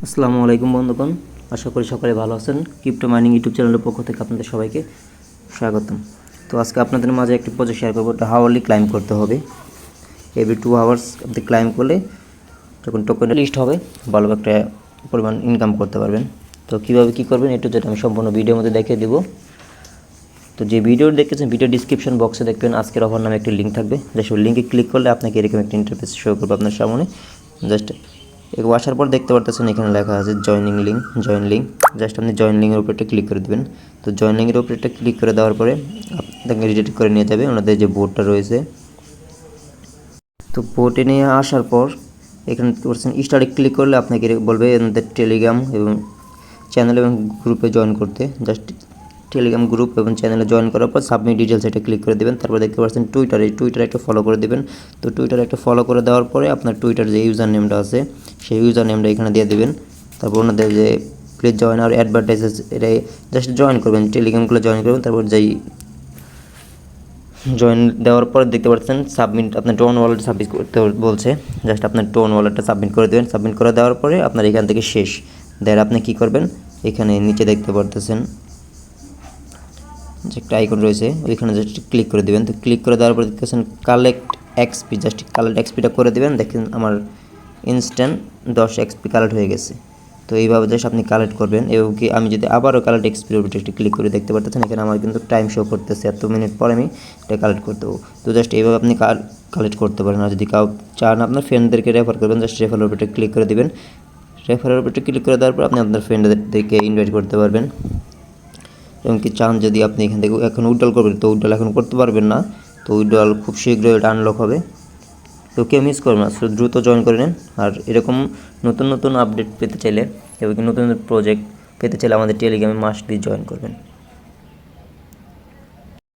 আসসালামু আলাইকুম বন্ধুগণ, আশা করি সকলে ভালো আছেন। ক্রিপ্টো মাইনিং ইউটিউব চ্যানেলের পক্ষ থেকে আপনাদের সবাইকে স্বাগতম। তো আজকে আপনাদের মাঝে একটি প্রজেক্ট শেয়ার করবো। এটা হাওয়ারলি ক্লাইম করতে হবে। এভরি 2 আওয়ার্স আপনি ক্লাইম করলে যখন টোকেন লিস্ট হবে ভালো একটা পরিমাণ ইনকাম করতে পারবেন। তো কীভাবে কী করবেন একটু যেটা আমি সম্পূর্ণ ভিডিওর মধ্যে দেখিয়ে দেবো। তো যে ভিডিও দেখতেছেন ভিডিও ডিসক্রিপশন বক্সে দেখবেন আজকের অফার নামে একটি লিঙ্ক থাকবে। জাস্ট ওই লিঙ্কে ক্লিক করলে আপনাকে এরকম একটা ইন্টারফেস শো করবে আপনার সামনে। জাস্ট আসার পর দেখতে পারতেছেন এখানে লেখা আছে জয়েন লিঙ্ক। জাস্ট আপনি জয়েন লিঙ্কের উপরে একটা ক্লিক করে দেবেন। তো জয়েন লিঙ্কের উপরে একটা ক্লিক করে দেওয়ার পরে আপনাকে রিডাইরেক্ট করে নিয়ে যাবে ওনাদের যে বোর্ডটা রয়েছে। তো বোর্ডে নিয়ে আসার পর এখানে করছেন স্টার্টে ক্লিক করলে আপনাকে বলবে ওনাদের টেলিগ্রাম এবং চ্যানেল এবং গ্রুপে জয়েন করতে। জাস্ট টেলিগ্রাম গ্রুপ এবং চ্যানেলে জয়েন করার পর সাবমিট ডিটেলস এটা ক্লিক করে দেবেন। তারপর দেখতে পাচ্ছেন টুইটারে একটা ফলো করে দেবেন। তো টুইটারে একটা ফলো করে দেওয়ার পরে আপনার টুইটার যে ইউজার নেমটা আছে সেই ইউজার নেমটা এখানে দিয়ে দেবেন। তারপর ওনাদের যে প্লিজ জয়েন আর অ্যাডভার্টাইজেস এটা জাস্ট জয়েন করবেন, টেলিগ্রামগুলো জয়েন করবেন। তারপর যেই জয়েন দেওয়ার পর দেখতে পাচ্ছেন সাবমিট আপনার টোন ওয়ালেট সাবমিট করতে বলছে। জাস্ট আপনার টোন ওয়ালেটটা সাবমিট করে দেবেন। সাবমিট করে দেওয়ার পরে আপনার এখান থেকে শেষ। আপনি কী করবেন, এখানে নিচে দেখতে পারতেছেন যে একটা আইকন রয়েছে ওইখানে জাস্ট ক্লিক করে দেবেন। তো ক্লিক করে দেওয়ার পর দেখতেছেন কালেক্ট এক্সপি, জাস্ট কালেক্ট এক্সপিটা করে দেবেন। দেখেন আমার ইনস্ট্যান্ট 10 এক্সপি কালেক্ট হয়ে গেছে। তো এইভাবে জাস্ট আপনি কালেক্ট করবেন। এবং কি আমি যদি আবারও কালেক্ট এক্সপির উপরে একটু ক্লিক করে দেখতে পারতেছেন এখানে আমার কিন্তু টাইম শো করতেছে, এত মিনিট পরে আমি এটা কালেক্ট করতে হবো। তো জাস্ট এইভাবে আপনি কালেক্ট করতে পারেন। আর যদি কাউ চান আপনার ফ্রেন্ডদেরকে রেফার করবেন, জাস্ট রেফারের উপরে ক্লিক করে দেবেন। রেফারের উপরে ক্লিক করে দেওয়ার পর আপনি আপনার ফ্রেন্ডদেরকে ইনভাইট করতে পারবেন। এবং কি চান যদি আপনি এখান থেকে এখন উইথড্রল করবেন তো উইথড্রল এখন করতে পারবেন না। তো উইথড্রল খুব শীঘ্রই এটা আনলক হবে। তো কেউ মিস করবেন না, দ্রুত জয়েন করে নিন। আর এরকম নতুন নতুন আপডেট পেতে চাইলে এবং নতুন নতুন প্রজেক্ট পেতে চাইলে আমাদের টেলিগ্রামে মাস্টলি জয়েন করবেন।